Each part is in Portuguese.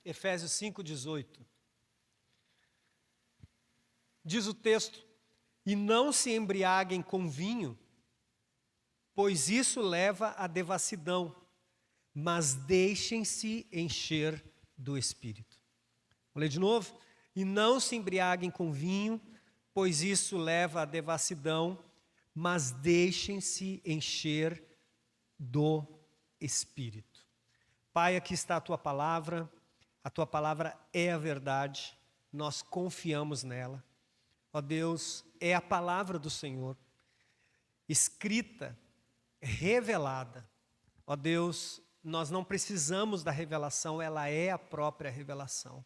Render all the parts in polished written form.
Efésios 5,18. Diz o texto: e não se embriaguem com vinho, pois isso leva à devassidão, mas deixem-se encher do Espírito. Vou ler de novo. E não se embriaguem com vinho, pois isso leva à devassidão, mas deixem-se encher do Espírito. Pai, aqui está a Tua palavra é a verdade, nós confiamos nela. Ó Deus, é a palavra do Senhor, escrita, revelada. Ó Deus, nós não precisamos da revelação, ela é a própria revelação.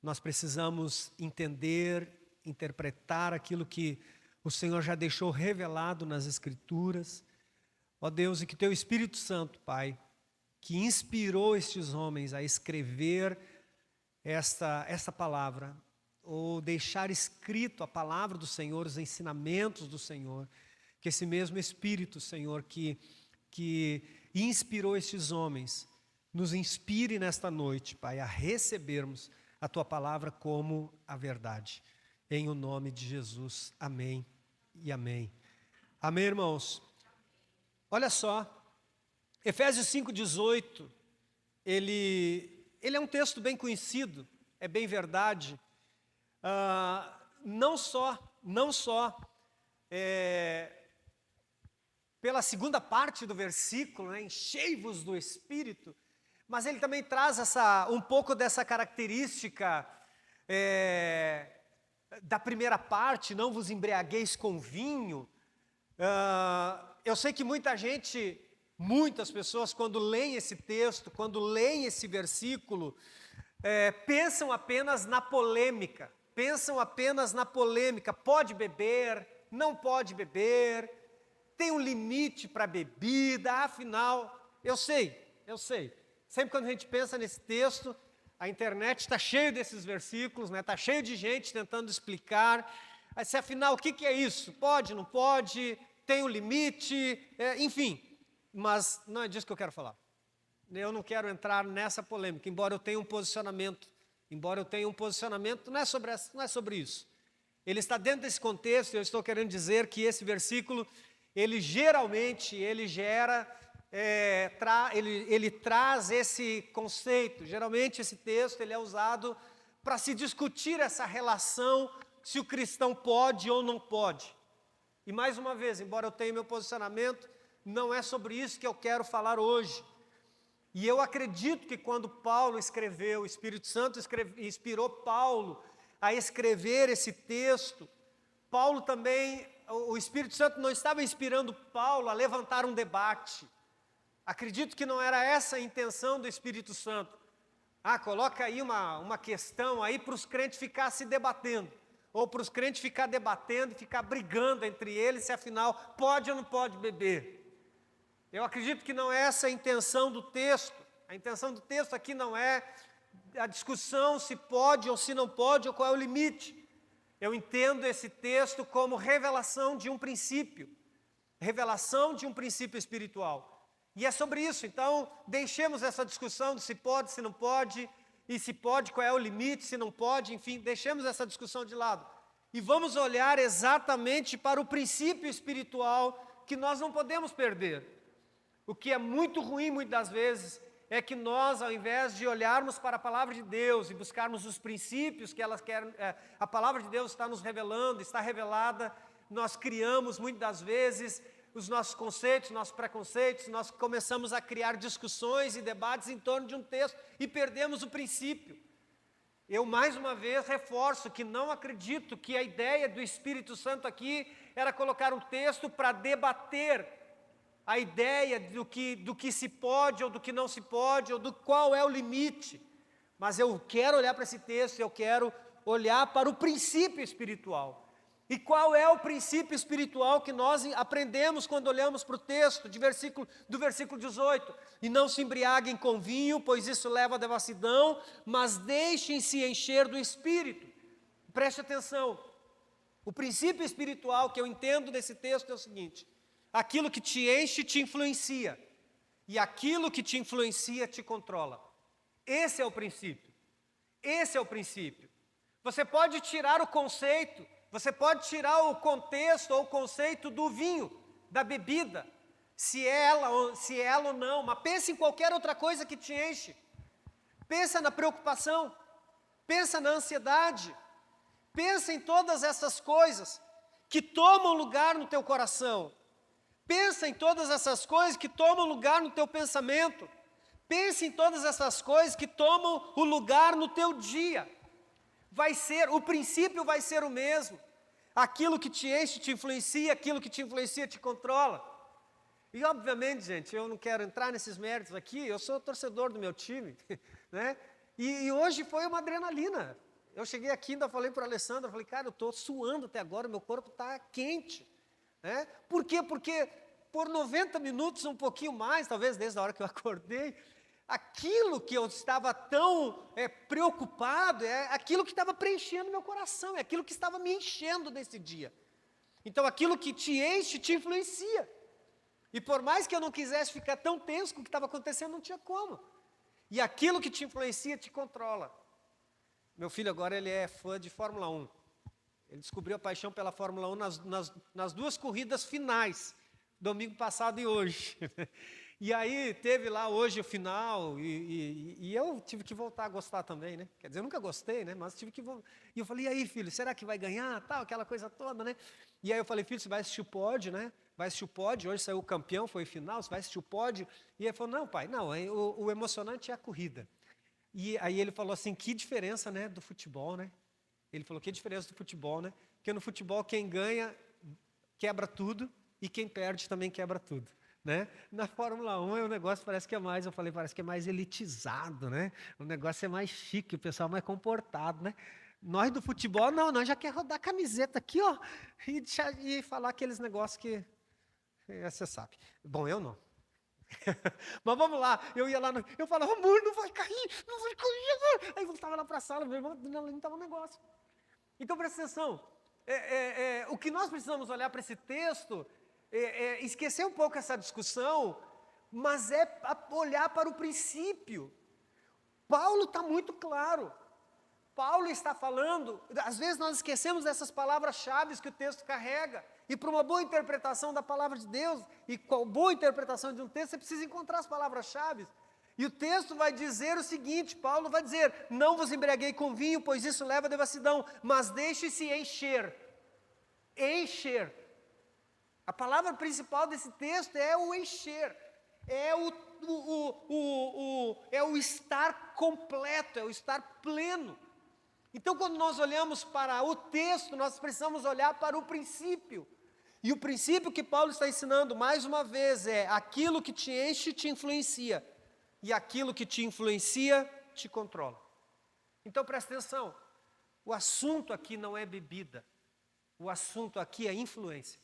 Nós precisamos entender, interpretar aquilo que o Senhor já deixou revelado nas Escrituras. Ó Deus, e que Teu Espírito Santo, Pai, que inspirou estes homens a escrever esta palavra, ou deixar escrito a palavra do Senhor, os ensinamentos do Senhor, que esse mesmo Espírito, Senhor, que inspirou estes homens, nos inspire nesta noite, Pai, a recebermos a Tua palavra como a verdade. Em o nome de Jesus, amém e amém. Amém, irmãos? Olha só, Efésios 5,18, ele é um texto bem conhecido, é bem verdade. Não só pela segunda parte do versículo, né, enchei-vos do Espírito, mas ele também traz um pouco dessa característica da primeira parte, não vos embriagueis com vinho. Eu sei que muitas pessoas, quando leem esse texto, quando leem esse versículo, pensam apenas na polêmica, pode beber, não pode beber, tem um limite para a bebida, afinal, eu sei, sempre quando a gente pensa nesse texto, a internet está cheia desses versículos, né? Está cheio de gente tentando explicar, se afinal, o que é isso? Pode, não pode, tem um limite, enfim. Mas não é disso que eu quero falar. Eu não quero entrar nessa polêmica, embora eu tenha um posicionamento, não é sobre isso. Ele está dentro desse contexto, eu estou querendo dizer que esse versículo, ele traz esse conceito. Geralmente esse texto ele é usado para se discutir essa relação, se o cristão pode ou não pode. E mais uma vez, embora eu tenha meu posicionamento, não é sobre isso que eu quero falar hoje. E eu acredito que quando Paulo escreveu, o Espírito Santo inspirou Paulo a escrever esse texto, Paulo também, o Espírito Santo não estava inspirando Paulo a levantar um debate. Acredito que não era essa a intenção do Espírito Santo. Coloca aí uma questão aí para os crentes ficar se debatendo, ou para os crentes ficar debatendo e ficar brigando entre eles, se afinal pode ou não pode beber. Eu acredito que não é essa a intenção do texto. A intenção do texto aqui não é a discussão se pode ou se não pode, ou qual é o limite. Eu entendo esse texto como revelação de um princípio espiritual. E é sobre isso, então, deixemos essa discussão de se pode, se não pode, e se pode, qual é o limite, se não pode, enfim, deixemos essa discussão de lado. E vamos olhar exatamente para o princípio espiritual que nós não podemos perder. O que é muito ruim, muitas das vezes, é que nós, ao invés de olharmos para a palavra de Deus e buscarmos os princípios que elas querem, a palavra de Deus está nos revelando, está revelada, nós criamos, muitas das vezes, os nossos conceitos, nossos preconceitos, nós começamos a criar discussões e debates em torno de um texto e perdemos o princípio. Eu, mais uma vez, reforço que não acredito que a ideia do Espírito Santo aqui era colocar um texto para debater a ideia do que se pode ou do que não se pode, ou do qual é o limite. Mas eu quero olhar para esse texto, eu quero olhar para o princípio espiritual. E qual é o princípio espiritual que nós aprendemos quando olhamos para o texto do versículo 18? E não se embriaguem com vinho, pois isso leva à devassidão, mas deixem-se encher do Espírito. Preste atenção. O princípio espiritual que eu entendo desse texto é o seguinte: aquilo que te enche te influencia, e aquilo que te influencia te controla. Esse é o princípio. Esse é o princípio. Você pode tirar o conceito, você pode tirar o contexto ou o conceito do vinho, da bebida, se é ela ou não, mas pense em qualquer outra coisa que te enche. Pensa na preocupação, pensa na ansiedade, pensa em todas essas coisas que tomam lugar no teu coração. Pensa em todas essas coisas que tomam lugar no teu pensamento. Pense em todas essas coisas que tomam o lugar no teu dia. O princípio vai ser o mesmo. Aquilo que te enche te influencia, aquilo que te influencia te controla. E obviamente, gente, eu não quero entrar nesses méritos aqui, eu sou torcedor do meu time, né? E hoje foi uma adrenalina. Eu cheguei aqui, ainda falei para o Alessandro, falei, cara, eu estou suando até agora, meu corpo está quente. Né? Por quê? Porque por 90 minutos, um pouquinho mais, talvez desde a hora que eu acordei, aquilo que eu estava tão preocupado, é aquilo que estava preenchendo meu coração, é aquilo que estava me enchendo nesse dia. Então aquilo que te enche, te influencia. E por mais que eu não quisesse ficar tão tenso com o que estava acontecendo, não tinha como. E aquilo que te influencia, te controla. Meu filho agora ele é fã de Fórmula 1. Ele descobriu a paixão pela Fórmula 1 nas duas corridas finais, domingo passado e hoje. E aí teve lá hoje o final, e eu tive que voltar a gostar também, né? Quer dizer, eu nunca gostei, né? Mas tive que voltar. E eu falei, e aí, filho, será que vai ganhar? Tal, aquela coisa toda, né? E aí eu falei, filho, você vai assistir o pódio, né? Vai assistir o pódio, hoje saiu o campeão, foi o final, você vai assistir o pódio. E ele falou, não, pai, não, o emocionante é a corrida. E aí ele falou assim, que diferença, né, do futebol, né? Ele falou, que diferença do futebol, né? Porque no futebol quem ganha quebra tudo e quem perde também quebra tudo. Né? Na Fórmula 1 o negócio parece que é mais, eu falei, parece que é mais elitizado, né? O negócio é mais chique, o pessoal é mais comportado, né? Nós do futebol, não, nós já quer rodar a camiseta aqui, ó, e falar aqueles negócios que você sabe. Bom, eu não. Mas vamos lá, eu ia lá, eu falava, amor, não vai cair, amor. Aí eu voltava lá para a sala, meu irmão, não estava um negócio. Então presta atenção, o que nós precisamos olhar para esse texto esquecer um pouco essa discussão, mas olhar para o princípio. Paulo está muito claro. Paulo está falando, às vezes nós esquecemos dessas palavras-chave que o texto carrega, e para uma boa interpretação da palavra de Deus, e com a boa interpretação de um texto, você precisa encontrar as palavras-chave. E o texto vai dizer o seguinte, Paulo vai dizer, não vos embriaguei com vinho, pois isso leva à devassidão, mas deixe-se encher. Encher. A palavra principal desse texto é o encher, é o estar completo, é o estar pleno. Então, quando nós olhamos para o texto, nós precisamos olhar para o princípio. E o princípio que Paulo está ensinando, mais uma vez, é aquilo que te enche, te influencia. E aquilo que te influencia, te controla. Então, presta atenção, o assunto aqui não é bebida, o assunto aqui é influência.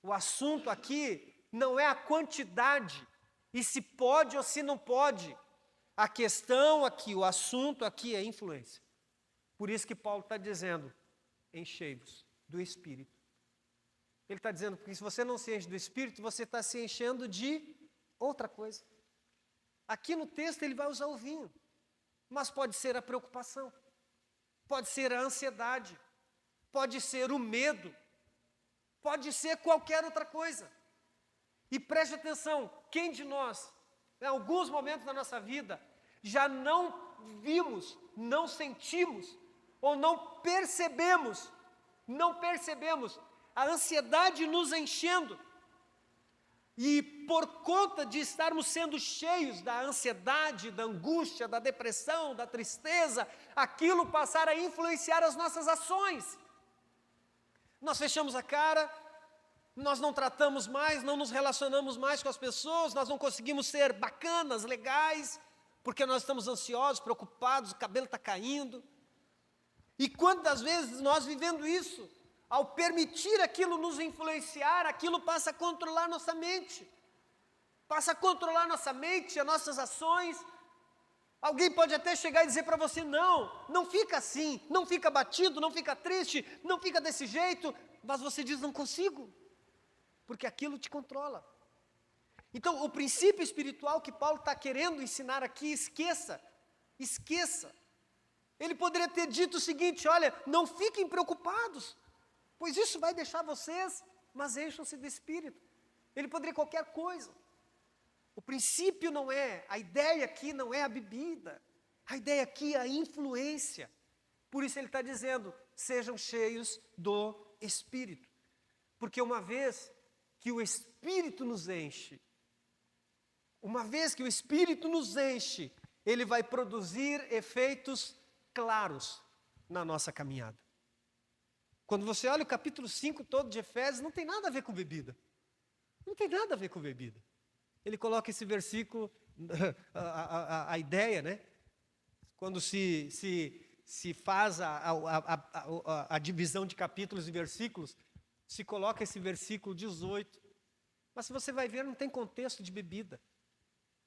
O assunto aqui não é a quantidade, e se pode ou se não pode. A questão aqui, o assunto aqui é influência. Por isso que Paulo está dizendo, enchei-vos do Espírito. Ele está dizendo que se você não se enche do Espírito, você está se enchendo de outra coisa. Aqui no texto ele vai usar o vinho, mas pode ser a preocupação, pode ser a ansiedade, pode ser o medo, pode ser qualquer outra coisa. E preste atenção, quem de nós, em alguns momentos da nossa vida, já não vimos, não sentimos, ou não percebemos a ansiedade nos enchendo, e por conta de estarmos sendo cheios da ansiedade, da angústia, da depressão, da tristeza, aquilo passar a influenciar as nossas ações. Nós fechamos a cara, nós não tratamos mais, não nos relacionamos mais com as pessoas, nós não conseguimos ser bacanas, legais, porque nós estamos ansiosos, preocupados, o cabelo está caindo. E quantas vezes nós vivendo isso, ao permitir aquilo nos influenciar, aquilo passa a controlar nossa mente. Passa a controlar nossa mente, as nossas ações. Alguém pode até chegar e dizer para você, não fica assim, não fica batido, não fica triste, não fica desse jeito, mas você diz, não consigo, porque aquilo te controla. Então, o princípio espiritual que Paulo está querendo ensinar aqui, esqueça. Ele poderia ter dito o seguinte: olha, não fiquem preocupados, pois isso vai deixar vocês, mas encham-se do Espírito. Ele poderia qualquer coisa. O princípio não é, a ideia aqui não é a bebida, a ideia aqui é a influência. Por isso ele está dizendo, sejam cheios do Espírito. Porque uma vez que o Espírito nos enche, ele vai produzir efeitos claros na nossa caminhada. Quando você olha o capítulo 5 todo de Efésios, não tem nada a ver com bebida. Não tem nada a ver com bebida. Ele coloca esse versículo, a ideia, né? Quando se faz a divisão de capítulos e versículos, se coloca esse versículo 18. Mas se você vai ver, não tem contexto de bebida,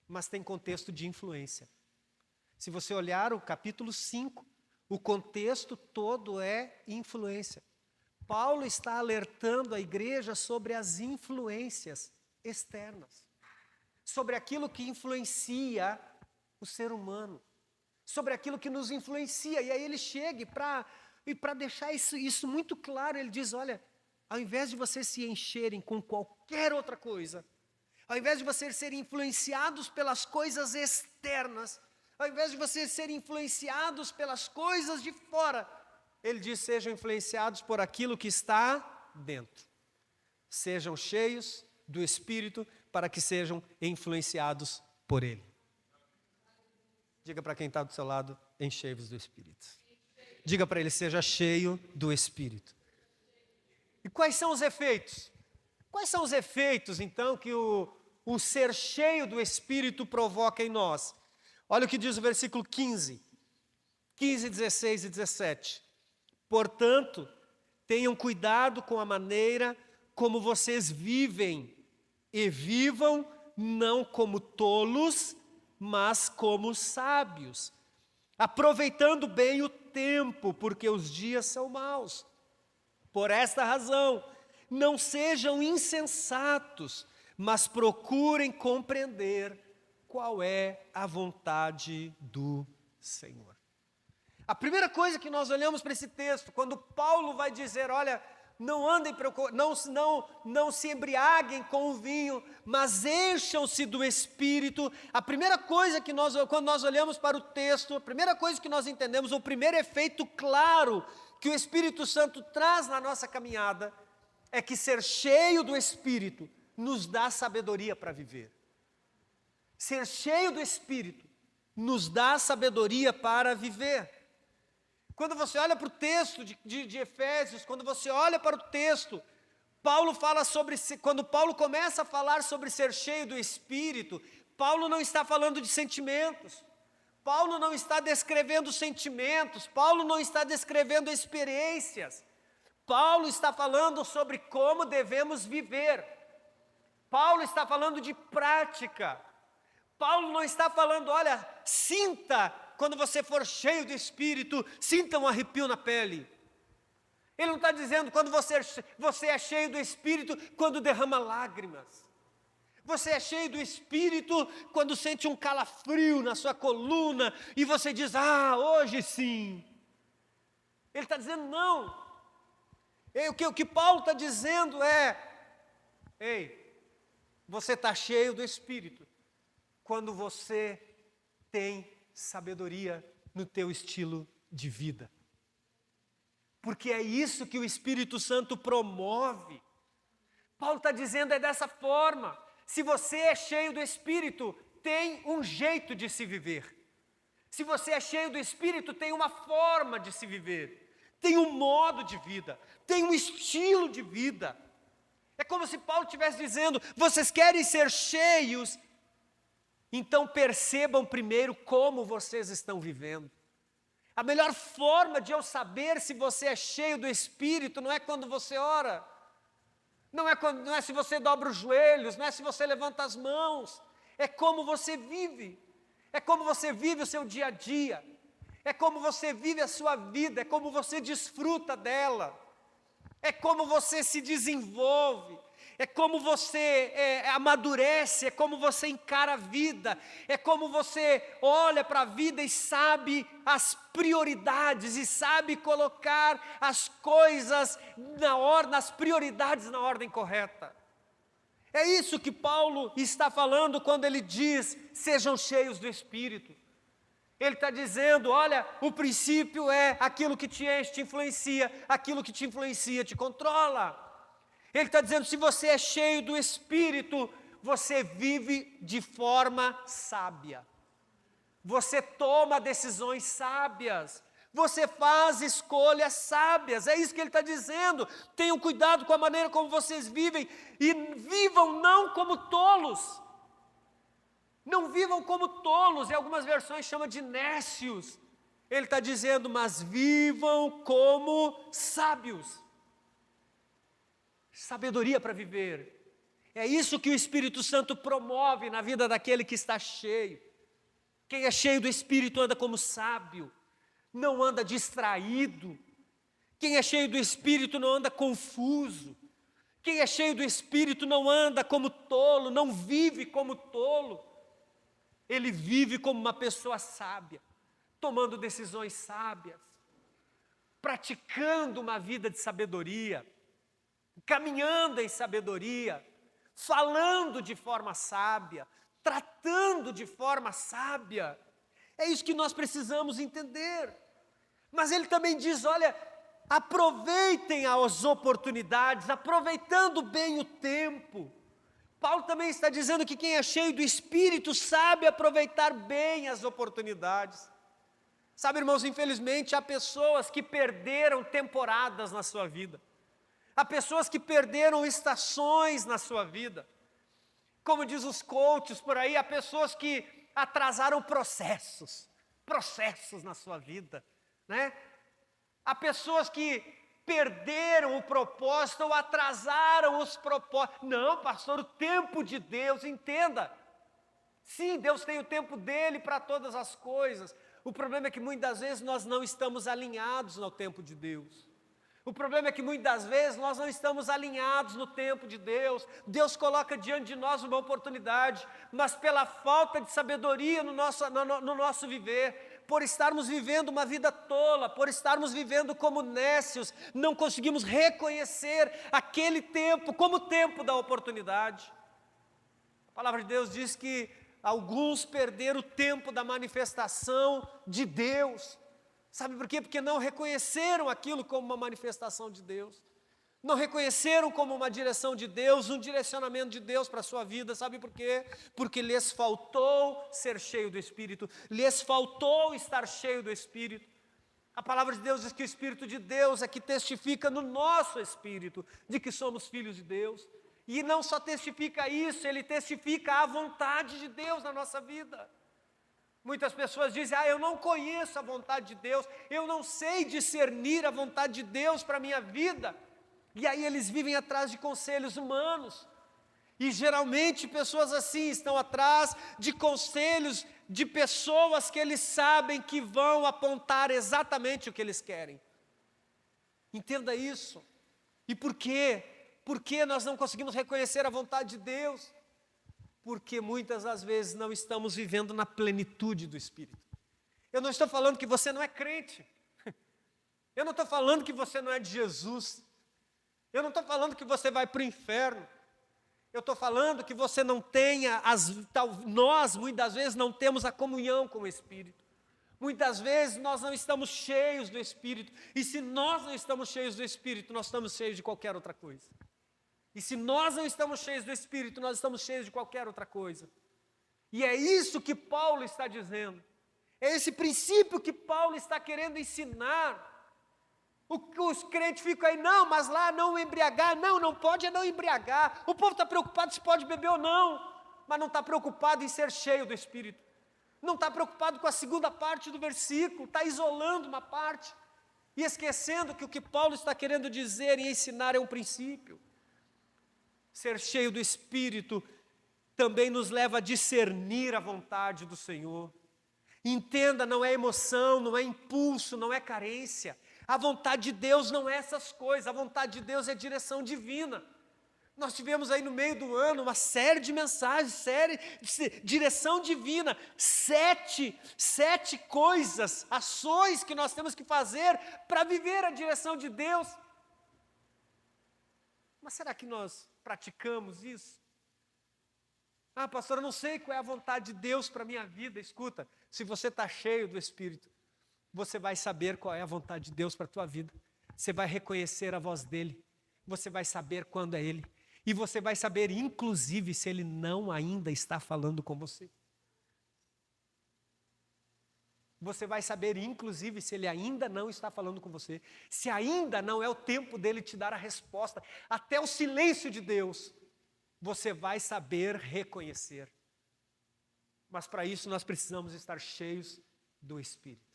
mas tem contexto de influência. Se você olhar o capítulo 5, o contexto todo é influência. Paulo está alertando a igreja sobre as influências externas, sobre aquilo que influencia o ser humano, sobre aquilo que nos influencia. E aí ele chega e para deixar isso muito claro, ele diz, olha, ao invés de vocês se encherem com qualquer outra coisa, ao invés de vocês serem influenciados pelas coisas externas, ao invés de vocês serem influenciados pelas coisas de fora, ele diz, sejam influenciados por aquilo que está dentro. Sejam cheios do Espírito para que sejam influenciados por Ele. Diga para quem está do seu lado, enchei-vos do Espírito. Diga para ele, seja cheio do Espírito. E quais são os efeitos? Quais são os efeitos, então, que o ser cheio do Espírito provoca em nós? Olha o que diz o versículo 15, 16 e 17. Portanto, tenham cuidado com a maneira como vocês vivem, e vivam não como tolos, mas como sábios, aproveitando bem o tempo, porque os dias são maus. Por esta razão, não sejam insensatos, mas procurem compreender qual é a vontade do Senhor. A primeira coisa que nós olhamos para esse texto, quando Paulo vai dizer, olha, não andem, não se embriaguem com o vinho, mas encham-se do Espírito. A primeira coisa que quando nós olhamos para o texto, a primeira coisa que nós entendemos, o primeiro efeito claro que o Espírito Santo traz na nossa caminhada, é que ser cheio do Espírito nos dá sabedoria para viver. Ser cheio do Espírito nos dá sabedoria para viver. Quando você olha para o texto de Efésios, quando você olha para o texto, quando Paulo começa a falar sobre ser cheio do Espírito, Paulo não está falando de sentimentos, Paulo não está descrevendo sentimentos, Paulo não está descrevendo experiências, Paulo está falando sobre como devemos viver, Paulo está falando de prática, Paulo não está falando, olha, sinta, quando você for cheio do Espírito, sinta um arrepio na pele. Ele não está dizendo quando você é cheio do Espírito, quando derrama lágrimas. Você é cheio do Espírito quando sente um calafrio na sua coluna e você diz, hoje sim. Ele está dizendo não. O que Paulo está dizendo você está cheio do Espírito quando você tem sabedoria no teu estilo de vida. Porque é isso que o Espírito Santo promove. Paulo está dizendo dessa forma. Se você é cheio do Espírito, tem um jeito de se viver. Se você é cheio do Espírito, tem uma forma de se viver. Tem um modo de vida. Tem um estilo de vida. É como se Paulo estivesse dizendo, vocês querem ser cheios, então percebam primeiro como vocês estão vivendo. A melhor forma de eu saber se você é cheio do Espírito não é quando você ora, não é se você dobra os joelhos, não é se você levanta as mãos, é como você vive, é como você vive o seu dia a dia, é como você vive a sua vida, é como você desfruta dela, é como você se desenvolve, é como você amadurece, é como você encara a vida, é como você olha para a vida e sabe as prioridades, e sabe colocar as coisas as prioridades na ordem correta. É isso que Paulo está falando quando ele diz, sejam cheios do Espírito. Ele está dizendo, olha, o princípio é aquilo que te enche, te influencia, aquilo que te influencia, te controla. Ele está dizendo, se você é cheio do Espírito, você vive de forma sábia. Você toma decisões sábias. Você faz escolhas sábias. É isso que ele está dizendo. Tenham cuidado com a maneira como vocês vivem e vivam não como tolos. Não vivam como tolos, em algumas versões chama de nécios. Ele está dizendo, mas vivam como sábios. Sabedoria para viver. É isso que o Espírito Santo promove na vida daquele que está cheio. Quem é cheio do Espírito anda como sábio, não anda distraído. Quem é cheio do Espírito não anda confuso. Quem é cheio do Espírito não anda como tolo, não vive como tolo. Ele vive como uma pessoa sábia, tomando decisões sábias, praticando uma vida de sabedoria, caminhando em sabedoria, falando de forma sábia, tratando de forma sábia. É isso que nós precisamos entender. Mas ele também diz, olha, aproveitem as oportunidades, aproveitando bem o tempo. Paulo também está dizendo que quem é cheio do Espírito sabe aproveitar bem as oportunidades. Sabe, irmãos, infelizmente há pessoas que perderam temporadas na sua vida. Há pessoas que perderam estações na sua vida. Como diz os coaches por aí, há pessoas que atrasaram processos na sua vida, né? Há pessoas que perderam o propósito ou atrasaram os propósitos. Não, pastor, o tempo de Deus, entenda. Sim, Deus tem o tempo dele para todas as coisas. O problema é que muitas vezes nós não estamos alinhados no tempo de Deus. O problema é que muitas vezes nós não estamos alinhados no tempo de Deus. Deus coloca diante de nós uma oportunidade, mas pela falta de sabedoria no nosso viver, por estarmos vivendo uma vida tola, por estarmos vivendo como nécios, não conseguimos reconhecer aquele tempo como o tempo da oportunidade. A palavra de Deus diz que alguns perderam o tempo da manifestação de Deus. Sabe por quê? Porque não reconheceram aquilo como uma manifestação de Deus. Não reconheceram como uma direção de Deus, um direcionamento de Deus para a sua vida. Sabe por quê? Porque lhes faltou ser cheio do Espírito. Lhes faltou estar cheio do Espírito. A palavra de Deus diz que o Espírito de Deus é que testifica no nosso espírito de que somos filhos de Deus. E não só testifica isso, ele testifica a vontade de Deus na nossa vida. Muitas pessoas dizem, eu não conheço a vontade de Deus, eu não sei discernir a vontade de Deus para a minha vida. E aí eles vivem atrás de conselhos humanos. E geralmente pessoas assim estão atrás de conselhos de pessoas que eles sabem que vão apontar exatamente o que eles querem. Entenda isso. E por quê? Por que nós não conseguimos reconhecer a vontade de Deus? Porque muitas das vezes não estamos vivendo na plenitude do Espírito. Eu não estou falando que você não é crente. Eu não estou falando que você não é de Jesus. Eu não estou falando que você vai para o inferno. Eu estou falando que você não tenha, nós muitas vezes não temos a comunhão com o Espírito. Muitas vezes nós não estamos cheios do Espírito. E se nós não estamos cheios do Espírito, nós estamos cheios de qualquer outra coisa. E se nós não estamos cheios do Espírito, nós estamos cheios de qualquer outra coisa. E é isso que Paulo está dizendo. É esse princípio que Paulo está querendo ensinar. Os crentes ficam aí, não, mas lá não embriagar. Não pode não embriagar. O povo está preocupado se pode beber ou não, mas não está preocupado em ser cheio do Espírito. Não está preocupado com a segunda parte do versículo, está isolando uma parte e esquecendo que o que Paulo está querendo dizer e ensinar é um princípio. Ser cheio do Espírito também nos leva a discernir a vontade do Senhor. Entenda, não é emoção, não é impulso, não é carência. A vontade de Deus não é essas coisas, a vontade de Deus é direção divina. Nós tivemos aí no meio do ano uma série de mensagens, série de direção divina, sete coisas, ações que nós temos que fazer para viver a direção de Deus. Mas será que nós praticamos isso? Ah, pastor, eu não sei qual é a vontade de Deus para a minha vida. Escuta, se você está cheio do Espírito, você vai saber qual é a vontade de Deus para a tua vida. Você vai reconhecer a voz dEle. Você vai saber quando é Ele. E você vai saber, inclusive, se Ele não ainda está falando com você. Você vai saber, inclusive, se Ele ainda não está falando com você. Se ainda não é o tempo dEle te dar a resposta. Até o silêncio de Deus, você vai saber reconhecer. Mas para isso nós precisamos estar cheios do Espírito.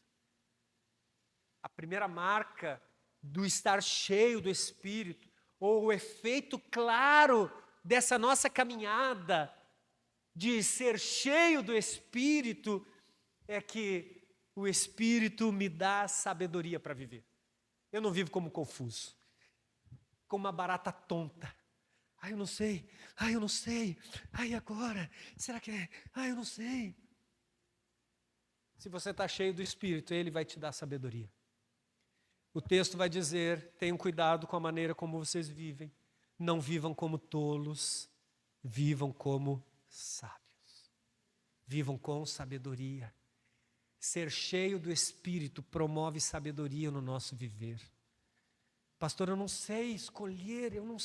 A primeira marca do estar cheio do Espírito, ou o efeito claro dessa nossa caminhada de ser cheio do Espírito, é que o Espírito me dá sabedoria para viver. Eu não vivo como confuso, como uma barata tonta. Ai, eu não sei, ai, eu não sei, ai, agora, será que é? Ai, eu não sei. Se você está cheio do Espírito, Ele vai te dar sabedoria. O texto vai dizer, tenham cuidado com a maneira como vocês vivem. Não vivam como tolos, vivam como sábios. Vivam com sabedoria. Ser cheio do Espírito promove sabedoria no nosso viver. Pastor, eu não sei escolher, eu não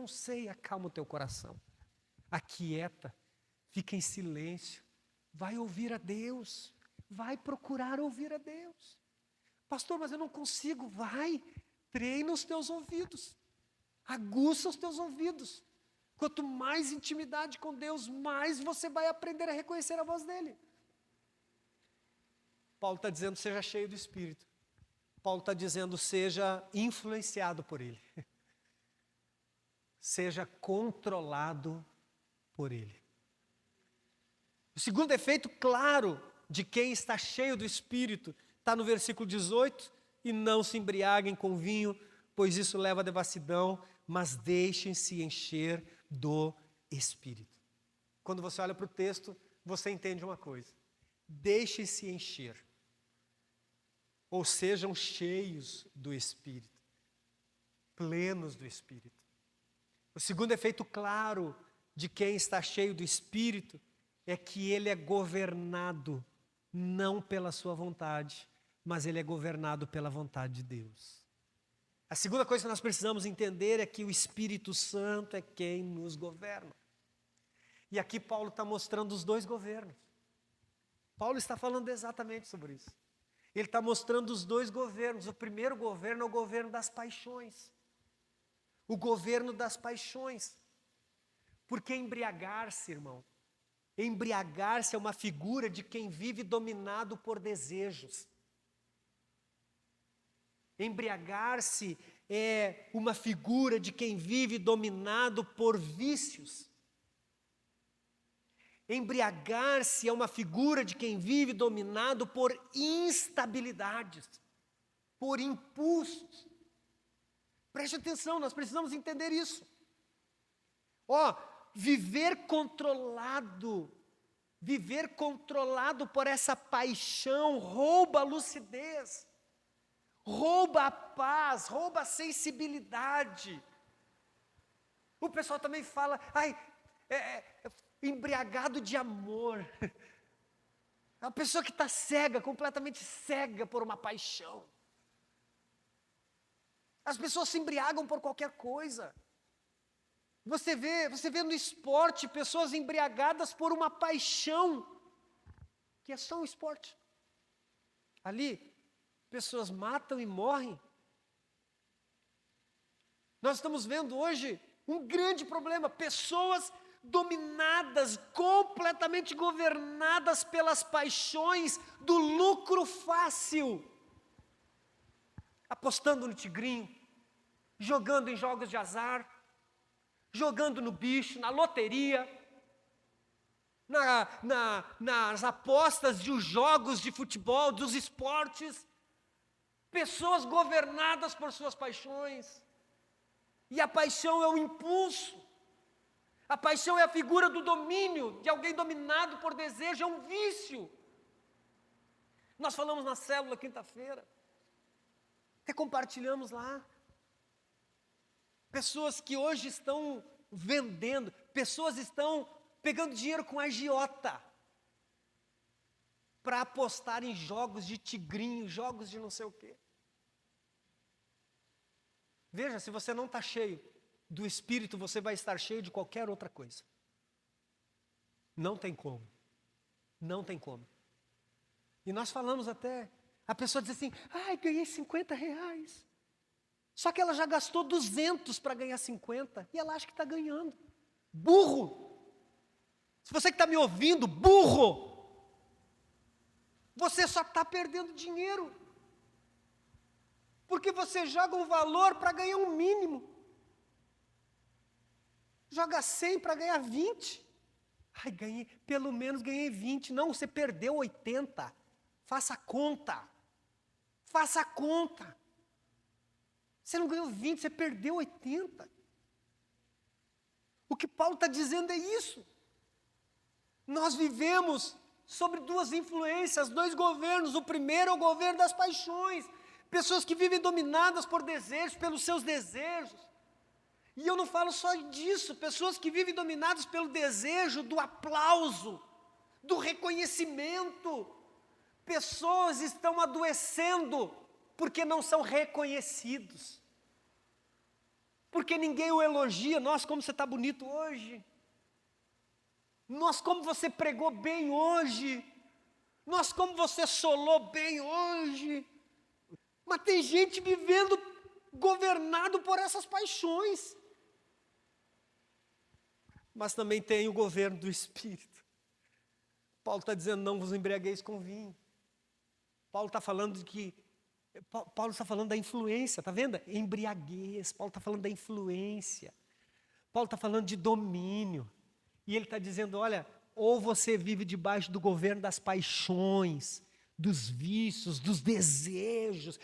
sei. Acalma o teu coração. Aquieta, fica em silêncio. Vai ouvir a Deus. Vai procurar ouvir a Deus. Pastor, mas eu não consigo. Vai, treina os teus ouvidos. Aguça os teus ouvidos. Quanto mais intimidade com Deus, mais você vai aprender a reconhecer a voz dEle. Paulo está dizendo, seja cheio do Espírito. Paulo está dizendo, seja influenciado por Ele. Seja controlado por Ele. O segundo efeito claro de quem está cheio do Espírito está no versículo 18, e não se embriaguem com vinho, pois isso leva à devassidão, mas deixem-se encher do Espírito. Quando você olha para o texto, você entende uma coisa. Deixem-se encher. Ou sejam cheios do Espírito, plenos do Espírito. O segundo efeito claro de quem está cheio do Espírito é que ele é governado não pela sua vontade, mas ele é governado pela vontade de Deus. A segunda coisa que nós precisamos entender é que o Espírito Santo é quem nos governa. E aqui Paulo está mostrando os dois governos. Paulo está falando exatamente sobre isso. Ele está mostrando os dois governos. O primeiro governo é o governo das paixões. O governo das paixões. Porque embriagar-se, irmão, embriagar-se é uma figura de quem vive dominado por desejos. Embriagar-se é uma figura de quem vive dominado por vícios. Embriagar-se é uma figura de quem vive dominado por instabilidades, por impulsos. Preste atenção, nós precisamos entender isso. Viver controlado por essa paixão rouba a lucidez, rouba a paz, rouba a sensibilidade. O pessoal também fala, embriagado de amor. É uma pessoa que está cega, completamente cega por uma paixão. As pessoas se embriagam por qualquer coisa. Você vê no esporte pessoas embriagadas por uma paixão, que é só um esporte. Ali, pessoas matam e morrem. Nós estamos vendo hoje um grande problema, pessoas dominadas, completamente governadas pelas paixões do lucro fácil, apostando no tigrinho, jogando em jogos de azar, jogando no bicho, na loteria, nas apostas de jogos de futebol, dos esportes, pessoas governadas por suas paixões, e a paixão é o impulso. A paixão é a figura do domínio, de alguém dominado por desejo, é um vício. Nós falamos na célula quinta-feira, até compartilhamos lá. Pessoas que hoje estão vendendo, pessoas estão pegando dinheiro com agiota para apostar em jogos de tigrinho, jogos de não sei o quê. Veja, se você não está cheio do Espírito, você vai estar cheio de qualquer outra coisa. Não tem como. Não tem como. E nós falamos até, a pessoa diz assim, ai, ganhei R$50. Só que ela já gastou 200 para ganhar 50 e ela acha que está ganhando. Burro! Se você que está me ouvindo, burro! Você só está perdendo dinheiro. Porque você joga um valor para ganhar um mínimo. Joga 100 para ganhar 20. Ai, pelo menos ganhei 20. Não, você perdeu 80. Faça a conta. Faça a conta. Você não ganhou 20, você perdeu 80. O que Paulo está dizendo é isso. Nós vivemos sobre duas influências, dois governos. O primeiro é o governo das paixões. Pessoas que vivem dominadas por desejos, pelos seus desejos. E eu não falo só disso, pessoas que vivem dominadas pelo desejo do aplauso, do reconhecimento. Pessoas estão adoecendo porque não são reconhecidos. Porque ninguém o elogia. Nossa, como você está bonito hoje. Nossa, como você pregou bem hoje. Nossa, como você solou bem hoje. Mas tem gente vivendo governado por essas paixões. Mas também tem o governo do Espírito. Paulo está dizendo, não vos embriagueis com vinho. Paulo está falando da influência, está vendo? Embriaguez, Paulo está falando da influência. Paulo está falando de domínio. E ele está dizendo, olha, ou você vive debaixo do governo das paixões, dos vícios, dos desejos,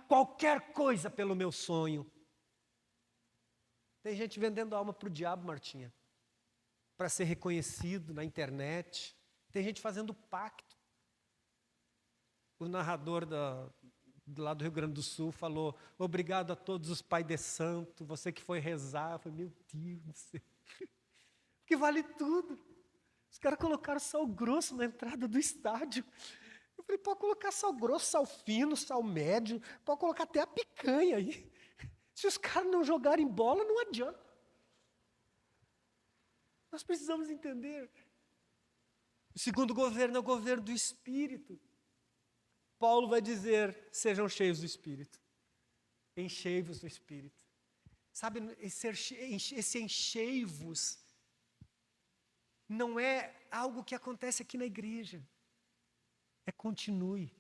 qualquer coisa pelo meu sonho. Tem gente vendendo alma para o diabo, Martinha, para ser reconhecido na internet. Tem gente fazendo pacto. O narrador lá do Rio Grande do Sul falou, obrigado a todos os pais de santo, você que foi rezar. Eu falei, meu Deus do céu, que vale tudo. Os caras colocaram sal grosso na entrada do estádio. Eu falei, pode colocar sal grosso, sal fino, sal médio, pode colocar até a picanha aí. Se os caras não jogarem bola, não adianta. Nós precisamos entender. O segundo governo é o governo do Espírito. Paulo vai dizer, sejam cheios do Espírito. Enchei-vos do Espírito. Sabe, esse enchei-vos não é algo que acontece aqui na igreja. É continue.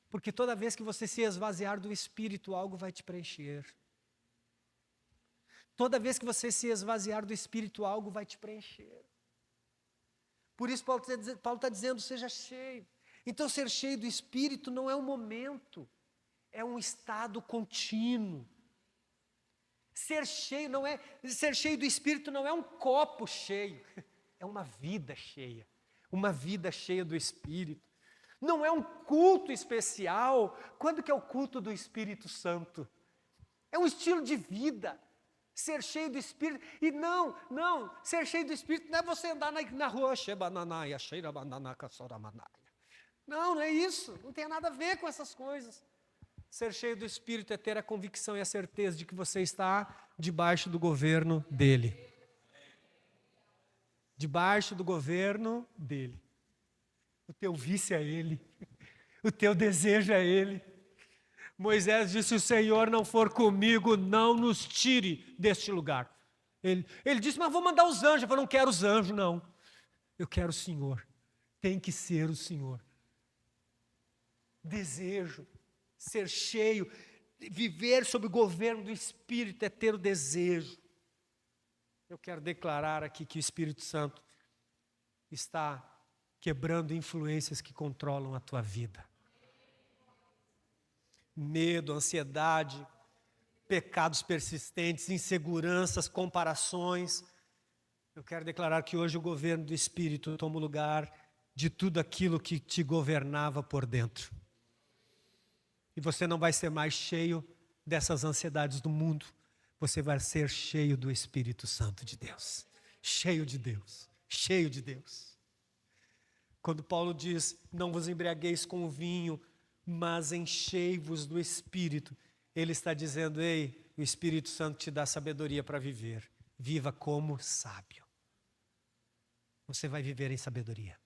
Porque toda vez que você se esvaziar do Espírito, algo vai te preencher. Toda vez que você se esvaziar do Espírito, algo vai te preencher. Por isso Paulo está dizendo, seja cheio. Então ser cheio do Espírito não é um momento, é um estado contínuo. Ser cheio do Espírito não é um copo cheio, é uma vida cheia. Uma vida cheia do Espírito. Não é um culto especial. Quando que é o culto do Espírito Santo? É um estilo de vida. Ser cheio do Espírito. E não, ser cheio do Espírito não é você andar na rua, não é isso. Não tem nada a ver com essas coisas. Ser cheio do Espírito é ter a convicção e a certeza de que você está debaixo do governo dele. Debaixo do governo dele. O teu vício é ele. O teu desejo é ele. Moisés disse, se o Senhor não for comigo, não nos tire deste lugar. Ele disse, mas vou mandar os anjos. Eu falei, não quero os anjos, não. Eu quero o Senhor. Tem que ser o Senhor. Desejo, ser cheio, viver sob o governo do Espírito é ter o desejo. Eu quero declarar aqui que o Espírito Santo está quebrando influências que controlam a tua vida. Medo, ansiedade, pecados persistentes, inseguranças, comparações. Eu quero declarar que hoje o governo do Espírito toma o lugar de tudo aquilo que te governava por dentro. E você não vai ser mais cheio dessas ansiedades do mundo. Você vai ser cheio do Espírito Santo de Deus. Cheio de Deus. Cheio de Deus. Quando Paulo diz, não vos embriagueis com o vinho, mas enchei-vos do Espírito. Ele está dizendo, ei, o Espírito Santo te dá sabedoria para viver. Viva como sábio. Você vai viver em sabedoria.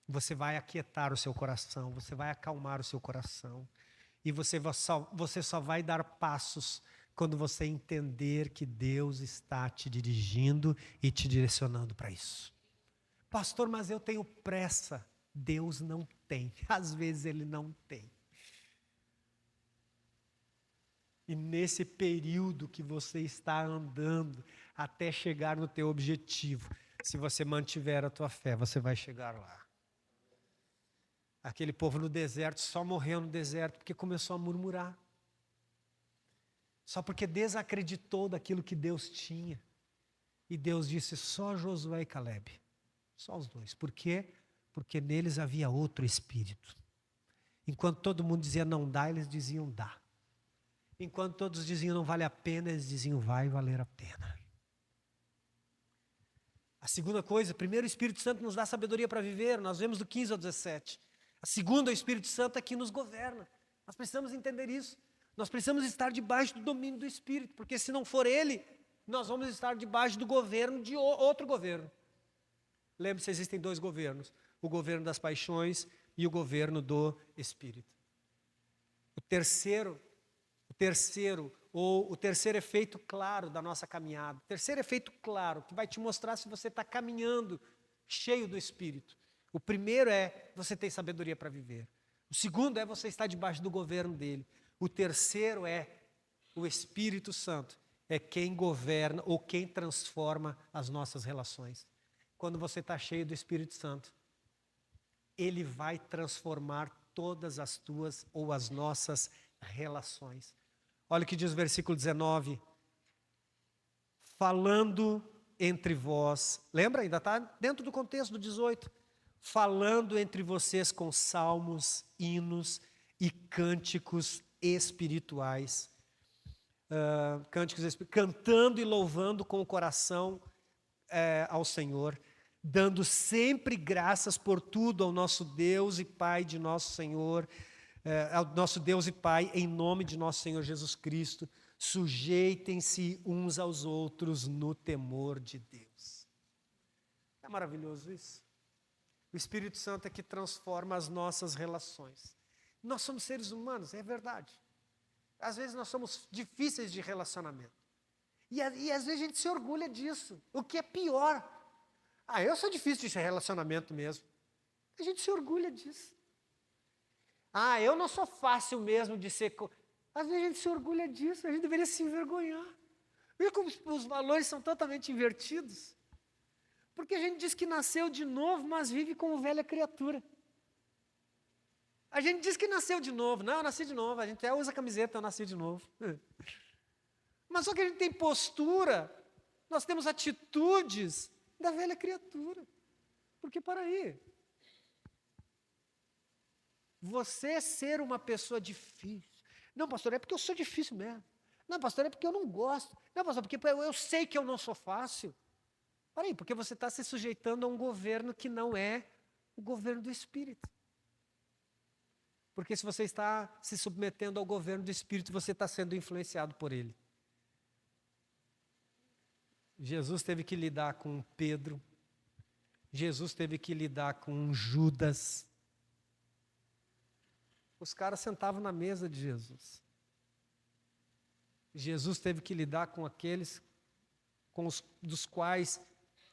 Você vai aquietar o seu coração, você vai acalmar o seu coração. E você só vai dar passos quando você entender que Deus está te dirigindo e te direcionando para isso. Pastor, mas eu tenho pressa. Deus não tem. Às vezes Ele não tem. E nesse período que você está andando até chegar no teu objetivo, se você mantiver a tua fé, você vai chegar lá. Aquele povo no deserto só morreu no deserto porque começou a murmurar. Só porque desacreditou daquilo que Deus tinha. E Deus disse, só Josué e Caleb. Só os dois. Por quê? Porque neles havia outro espírito. Enquanto todo mundo dizia não dá, eles diziam dá. Enquanto todos diziam não vale a pena, eles diziam vai valer a pena. A segunda coisa, primeiro o Espírito Santo nos dá sabedoria para viver, nós vemos do 15 ao 17. A segunda, o Espírito Santo é que nos governa. Nós precisamos entender isso. Nós precisamos estar debaixo do domínio do Espírito, porque se não for Ele, nós vamos estar debaixo do governo de outro governo. Lembre-se, existem dois governos, o governo das paixões e o governo do Espírito. O terceiro efeito claro da nossa caminhada, o terceiro efeito claro, que vai te mostrar se você está caminhando cheio do Espírito. O primeiro é você ter sabedoria para viver. O segundo é você estar debaixo do governo dele. O terceiro é o Espírito Santo, é quem governa ou quem transforma as nossas relações. Quando você está cheio do Espírito Santo, ele vai transformar todas as tuas ou as nossas relações. Olha o que diz o versículo 19. Falando entre vós, lembra? Ainda está dentro do contexto do 18. Falando entre vocês com salmos, hinos e cânticos espirituais. Cantando e louvando com o coração ao Senhor, dando sempre graças por tudo ao nosso Deus e Pai de nosso Senhor, ao nosso Deus e Pai, em nome de nosso Senhor Jesus Cristo, sujeitem-se uns aos outros no temor de Deus. É maravilhoso isso. O Espírito Santo é que transforma as nossas relações. Nós somos seres humanos, é verdade. Às vezes nós somos difíceis de relacionamento. E às vezes a gente se orgulha disso, o que é pior. Eu sou difícil de relacionamento mesmo. A gente se orgulha disso. Eu não sou fácil mesmo de ser... Às vezes a gente se orgulha disso, a gente deveria se envergonhar. Veja como os valores são totalmente invertidos. Porque a gente diz que nasceu de novo, mas vive como velha criatura. A gente diz que nasceu de novo. Não, eu nasci de novo. A gente até usa a camiseta, eu nasci de novo. Mas só que a gente tem postura, nós temos atitudes da velha criatura. Porque, para aí, você ser uma pessoa difícil. Não, pastor, é porque eu sou difícil mesmo. Não, pastor, é porque eu não gosto. Não, pastor, porque eu sei que eu não sou fácil. Para aí, porque você está se sujeitando a um governo que não é o governo do Espírito. Porque se você está se submetendo ao governo do Espírito, você está sendo influenciado por ele. Jesus teve que lidar com Pedro. Jesus teve que lidar com Judas. Os caras sentavam na mesa de Jesus. Jesus teve que lidar com aqueles dos quais,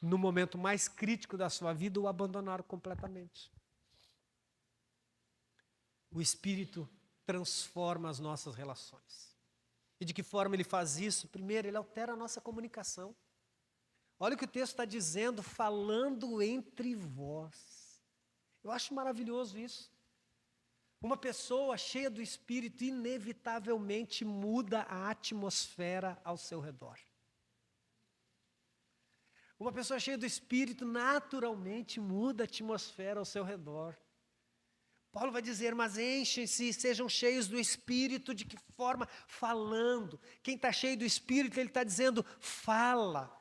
no momento mais crítico da sua vida, o abandonaram completamente. O Espírito transforma as nossas relações. E de que forma ele faz isso? Primeiro, ele altera a nossa comunicação. Olha o que o texto está dizendo, falando entre vós. Eu acho maravilhoso isso. Uma pessoa cheia do Espírito inevitavelmente muda a atmosfera ao seu redor. Uma pessoa cheia do Espírito naturalmente muda a atmosfera ao seu redor. Paulo vai dizer, mas enchem-se e sejam cheios do Espírito. De que forma? Falando. Quem está cheio do Espírito, ele está dizendo, fala,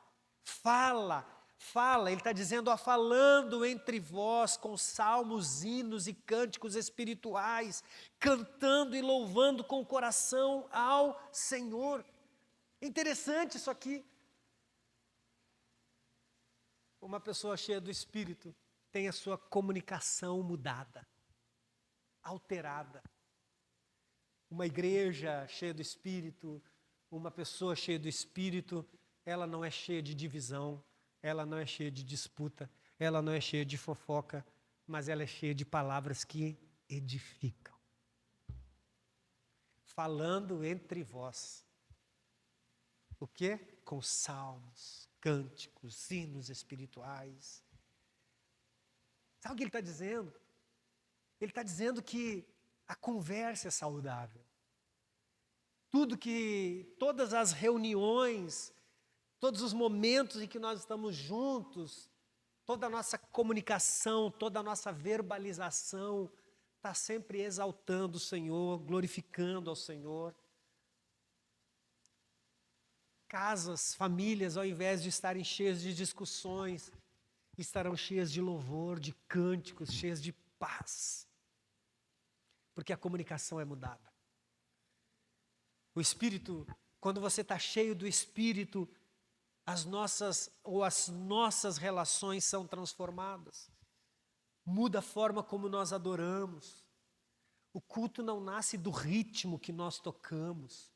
fala, fala. Ele está dizendo, ó, falando entre vós com salmos, hinos e cânticos espirituais, cantando e louvando com o coração ao Senhor. É interessante isso aqui. Uma pessoa cheia do Espírito tem a sua comunicação mudada, alterada. Uma igreja cheia do Espírito, uma pessoa cheia do Espírito, ela não é cheia de divisão, ela não é cheia de disputa, ela não é cheia de fofoca, mas ela é cheia de palavras que edificam. Falando entre vós. O quê? Com salmos, cânticos, hinos espirituais. Sabe o que ele está dizendo? Ele está dizendo que a conversa é saudável. Todas as reuniões, todos os momentos em que nós estamos juntos, toda a nossa comunicação, toda a nossa verbalização, está sempre exaltando o Senhor, glorificando ao Senhor. Casas, famílias, ao invés de estarem cheias de discussões, estarão cheias de louvor, de cânticos, cheias de paz. Porque a comunicação é mudada. O Espírito, quando você está cheio do Espírito, as nossas relações são transformadas. Muda a forma como nós adoramos. O culto não nasce do ritmo que nós tocamos.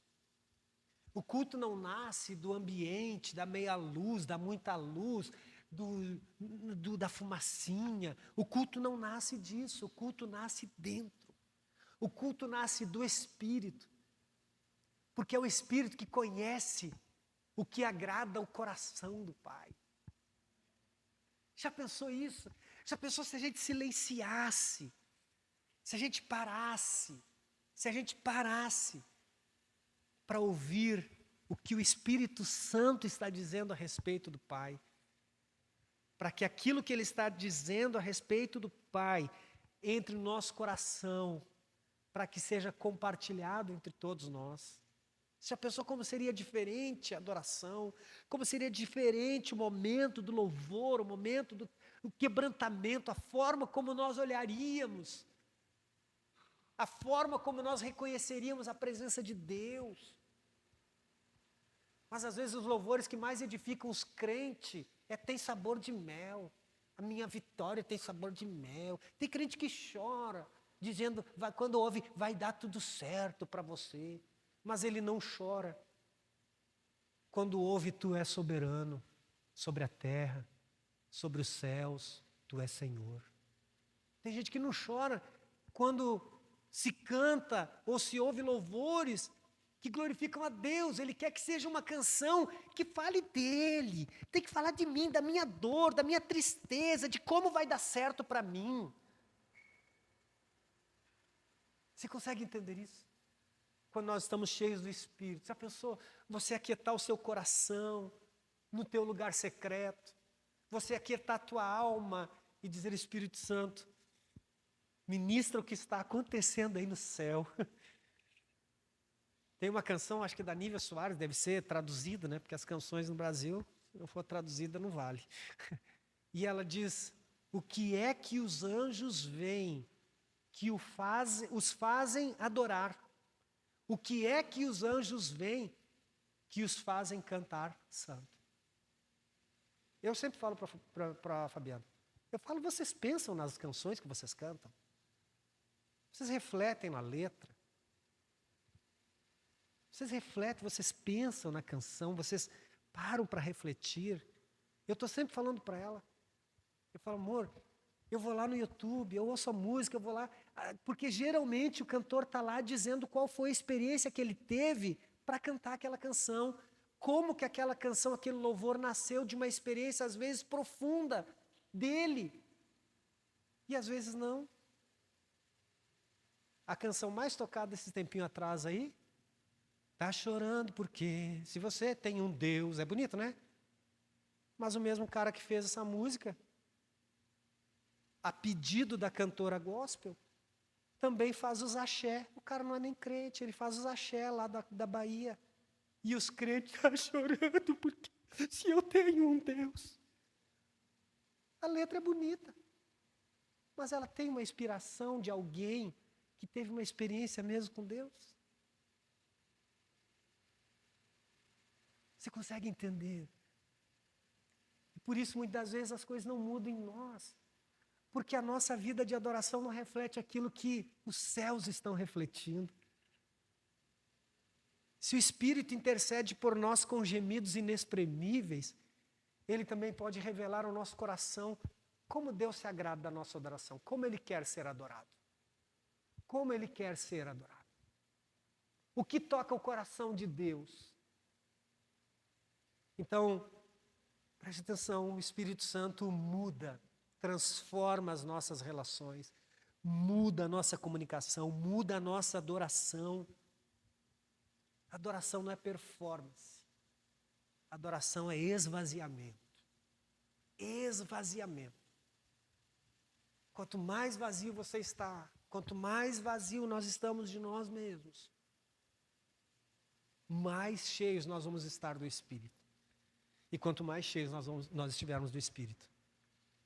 O culto não nasce do ambiente, da meia luz, da muita luz, da fumacinha. O culto não nasce disso, o culto nasce dentro. O culto nasce do Espírito. Porque é o Espírito que conhece o que agrada ao coração do Pai. Já pensou isso? Já pensou se a gente silenciasse? Se a gente parasse? Se a gente parasse para ouvir o que o Espírito Santo está dizendo a respeito do Pai? Para que aquilo que Ele está dizendo a respeito do Pai entre no nosso coração, para que seja compartilhado entre todos nós. Você já pensou como seria diferente a adoração? Como seria diferente o momento do louvor, o momento do quebrantamento, a forma como nós olharíamos, a forma como nós reconheceríamos a presença de Deus. Mas às vezes os louvores que mais edificam os crentes tem sabor de mel. A minha vitória tem sabor de mel. Tem crente que chora, dizendo, quando ouve, vai dar tudo certo para você. Mas ele não chora. Quando ouve, tu és soberano sobre a terra, sobre os céus, tu és Senhor. Tem gente que não chora quando se canta ou se ouve louvores que glorificam a Deus. Ele quer que seja uma canção que fale dele. Tem que falar de mim, da minha dor, da minha tristeza, de como vai dar certo para mim. Você consegue entender isso? Quando nós estamos cheios do Espírito. Já pensou? Você aquietar o seu coração no teu lugar secreto. Você aquietar a tua alma e dizer, Espírito Santo, ministra o que está acontecendo aí no céu. Tem uma canção, acho que da Nívia Soares, deve ser traduzida, né? Porque as canções no Brasil, se não for traduzida, não vale. E ela diz, o que é que os anjos veem, que os fazem adorar? O que é que os anjos veem, que os fazem cantar santo? Eu sempre falo para a Fabiana, eu falo, vocês pensam nas canções que vocês cantam? Vocês refletem na letra? Vocês refletem, vocês pensam na canção, vocês param para refletir. Eu estou sempre falando para ela. Eu falo, amor, eu vou lá no YouTube, eu ouço a música, eu vou lá. Porque geralmente o cantor está lá dizendo qual foi a experiência que ele teve para cantar aquela canção. Como que aquela canção, aquele louvor nasceu de uma experiência, às vezes, profunda dele. E às vezes não. A canção mais tocada esse tempinho atrás aí, tá chorando porque se você tem um Deus, é bonito, né? Mas o mesmo cara que fez essa música, a pedido da cantora gospel, também faz os axé. O cara não é nem crente, ele faz os axé lá da Bahia. E os crentes estão chorando porque se eu tenho um Deus. A letra é bonita, mas ela tem uma inspiração de alguém que teve uma experiência mesmo com Deus. Você consegue entender? E por isso, muitas das vezes, as coisas não mudam em nós. Porque a nossa vida de adoração não reflete aquilo que os céus estão refletindo. Se o Espírito intercede por nós com gemidos inexprimíveis, Ele também pode revelar ao nosso coração como Deus se agrada da nossa adoração, como Ele quer ser adorado. Como Ele quer ser adorado. O que toca o coração de Deus? Então, preste atenção, o Espírito Santo muda, transforma as nossas relações, muda a nossa comunicação, muda a nossa adoração. Adoração não é performance. Adoração é esvaziamento. Esvaziamento. Quanto mais vazio você está, quanto mais vazio nós estamos de nós mesmos, mais cheios nós vamos estar do Espírito. E quanto mais cheios nós estivermos do Espírito,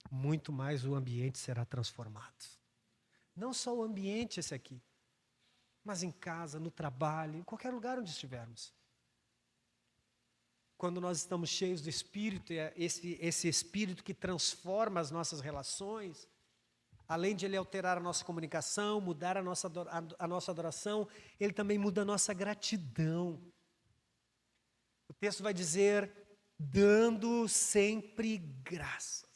muito mais o ambiente será transformado. Não só o ambiente esse aqui, mas em casa, no trabalho, em qualquer lugar onde estivermos. Quando nós estamos cheios do Espírito, é esse Espírito que transforma as nossas relações, além de ele alterar a nossa comunicação, mudar a nossa adoração, ele também muda a nossa gratidão. O texto vai dizer, dando sempre graças.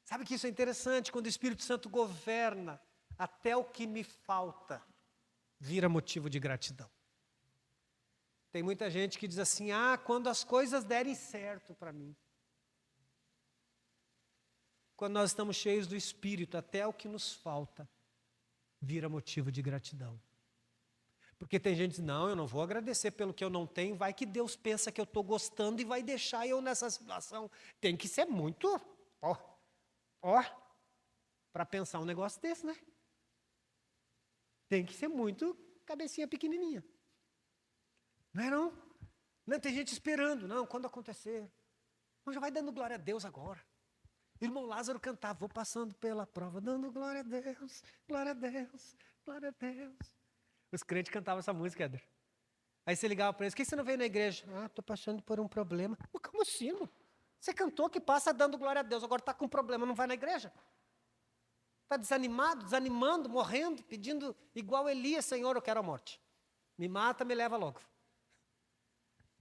Sabe que isso é interessante? Quando o Espírito Santo governa, até o que me falta vira motivo de gratidão. Tem muita gente que diz assim, quando as coisas derem certo para mim. Quando nós estamos cheios do Espírito, até o que nos falta vira motivo de gratidão. Porque tem gente que diz, não, eu não vou agradecer pelo que eu não tenho, vai que Deus pensa que eu estou gostando e vai deixar eu nessa situação. Tem que ser muito, para pensar um negócio desse, né? Tem que ser muito cabecinha pequenininha. Não é não? Não, tem gente esperando, não, quando acontecer. Não, já vai dando glória a Deus agora. Irmão Lázaro cantava, vou passando pela prova, dando glória a Deus, glória a Deus, glória a Deus. Os crentes cantavam essa música, Éder. Aí você ligava para eles, por que você não veio na igreja? Estou passando por um problema. Como assim? Você cantou que passa dando glória a Deus, agora está com um problema, não vai na igreja? Está desanimado, desanimando, morrendo, pedindo igual Elias, Senhor, eu quero a morte. Me mata, me leva logo.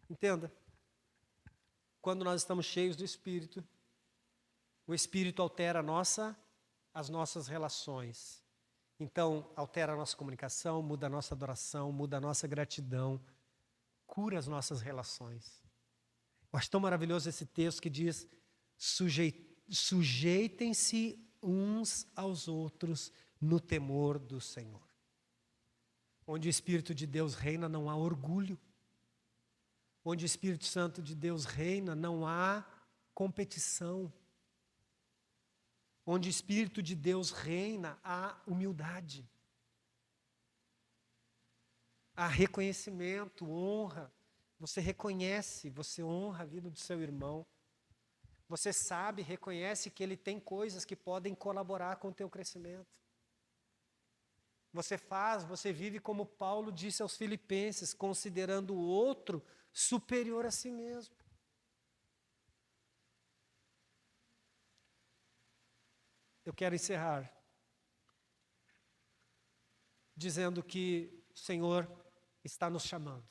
Entenda? Quando nós estamos cheios do Espírito, o Espírito altera as nossas relações. Então, altera a nossa comunicação, muda a nossa adoração, muda a nossa gratidão, cura as nossas relações. Eu acho tão maravilhoso esse texto que diz, sujeitem-se uns aos outros no temor do Senhor. Onde o Espírito de Deus reina, não há orgulho. Onde o Espírito Santo de Deus reina, não há competição. Onde o Espírito de Deus reina, há humildade. Há reconhecimento, honra. Você reconhece, você honra a vida do seu irmão. Você sabe, reconhece que ele tem coisas que podem colaborar com o teu crescimento. Você vive como Paulo disse aos Filipenses, considerando o outro superior a si mesmo. Eu quero encerrar dizendo que o Senhor está nos chamando.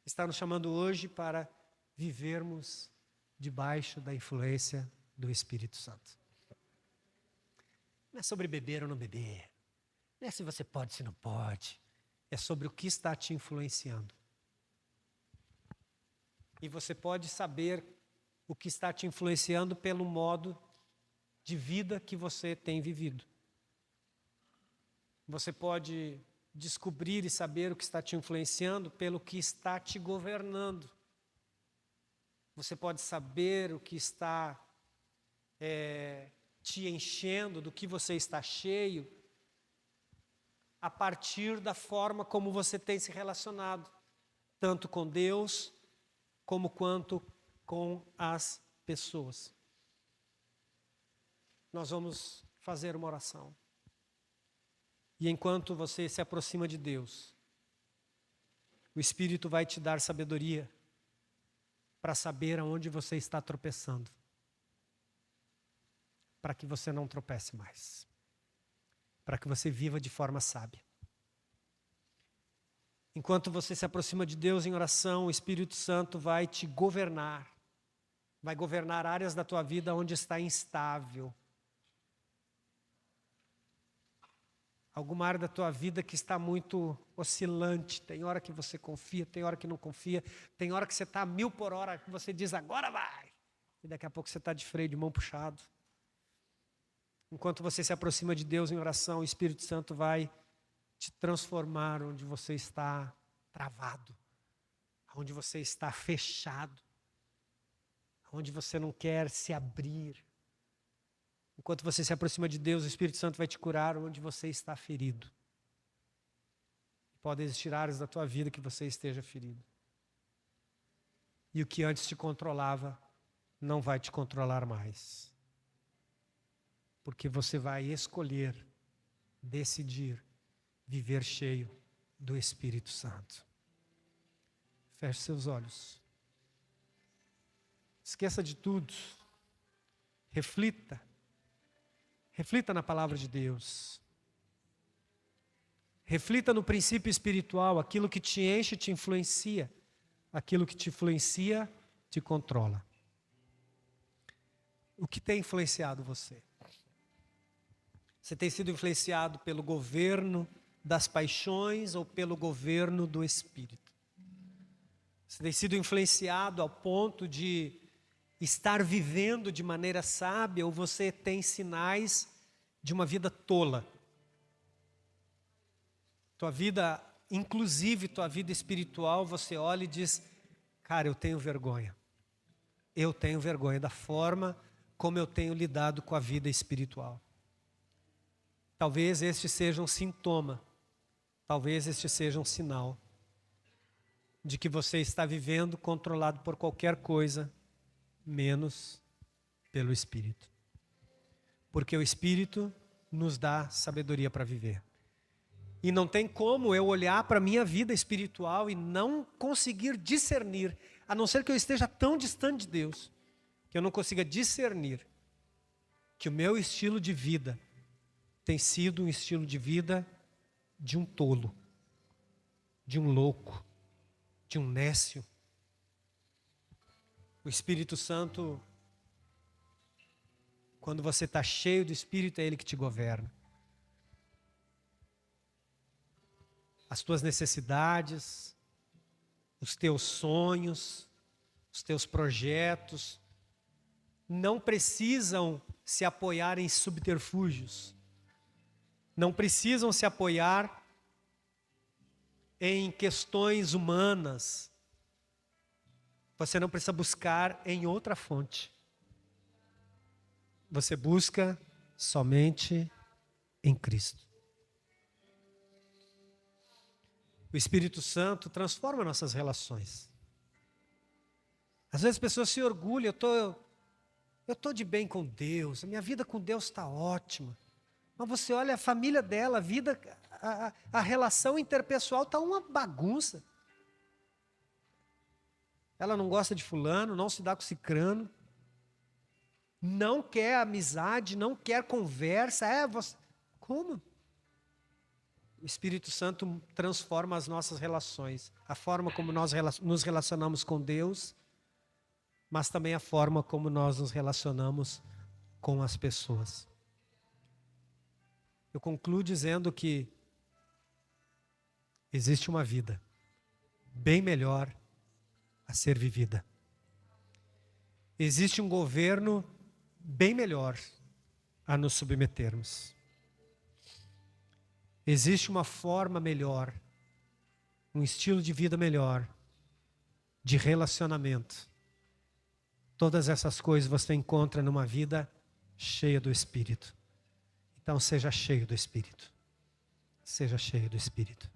Está nos chamando hoje para vivermos debaixo da influência do Espírito Santo. Não é sobre beber ou não beber. Não é se você pode, se não pode. É sobre o que está te influenciando. E você pode saber o que está te influenciando pelo modo de vida que você tem vivido. Você pode descobrir e saber o que está te influenciando pelo que está te governando. Você pode saber o que está te enchendo, do que você está cheio, a partir da forma como você tem se relacionado, tanto com Deus, como quanto com as pessoas. Nós vamos fazer uma oração. E enquanto você se aproxima de Deus, o Espírito vai te dar sabedoria para saber aonde você está tropeçando, para que você não tropece mais, para que você viva de forma sábia. Enquanto você se aproxima de Deus em oração, o Espírito Santo vai te governar, vai governar áreas da tua vida onde está instável. Alguma área da tua vida que está muito oscilante. Tem hora que você confia, tem hora que não confia. Tem hora que você está a 1000 por hora, que você diz, agora vai. E daqui a pouco você está de freio, de mão puxado. Enquanto você se aproxima de Deus em oração, o Espírito Santo vai te transformar onde você está travado. Onde você está fechado. Onde você não quer se abrir. Enquanto você se aproxima de Deus, o Espírito Santo vai te curar onde você está ferido. Pode existir áreas da tua vida que você esteja ferido. E o que antes te controlava, não vai te controlar mais. Porque você vai escolher, decidir, viver cheio do Espírito Santo. Feche seus olhos. Esqueça de tudo. Reflita. Reflita na palavra de Deus. Reflita no princípio espiritual, aquilo que te enche te influencia. Aquilo que te influencia te controla. O que tem influenciado você? Você tem sido influenciado pelo governo das paixões ou pelo governo do Espírito? Você tem sido influenciado ao ponto de estar vivendo de maneira sábia ou você tem sinais de uma vida tola? Tua vida, inclusive tua vida espiritual, você olha e diz, cara, eu tenho vergonha. Eu tenho vergonha da forma como eu tenho lidado com a vida espiritual. Talvez este seja um sintoma, talvez este seja um sinal de que você está vivendo controlado por qualquer coisa, menos pelo Espírito. Porque o Espírito nos dá sabedoria para viver. E não tem como eu olhar para a minha vida espiritual e não conseguir discernir, a não ser que eu esteja tão distante de Deus, que eu não consiga discernir que o meu estilo de vida tem sido um estilo de vida de um tolo, de um louco, de um nécio. O Espírito Santo, quando você está cheio do Espírito, é Ele que te governa. As tuas necessidades, os teus sonhos, os teus projetos, não precisam se apoiar em subterfúgios. Não precisam se apoiar em questões humanas. Você não precisa buscar em outra fonte. Você busca somente em Cristo. O Espírito Santo transforma nossas relações. Às vezes as pessoas se orgulham, eu estou de bem com Deus, a minha vida com Deus está ótima. Mas você olha a família dela, a relação interpessoal está uma bagunça. Ela não gosta de fulano, não se dá com cicrano, não quer amizade, não quer conversa. Como? O Espírito Santo transforma as nossas relações, a forma como nós nos relacionamos com Deus, mas também a forma como nós nos relacionamos com as pessoas. Eu concluo dizendo que existe uma vida bem melhor a ser vivida. Existe um governo bem melhor a nos submetermos. Existe uma forma melhor, um estilo de vida melhor, de relacionamento. Todas essas coisas você encontra numa vida cheia do Espírito. Então seja cheio do Espírito. Seja cheio do Espírito.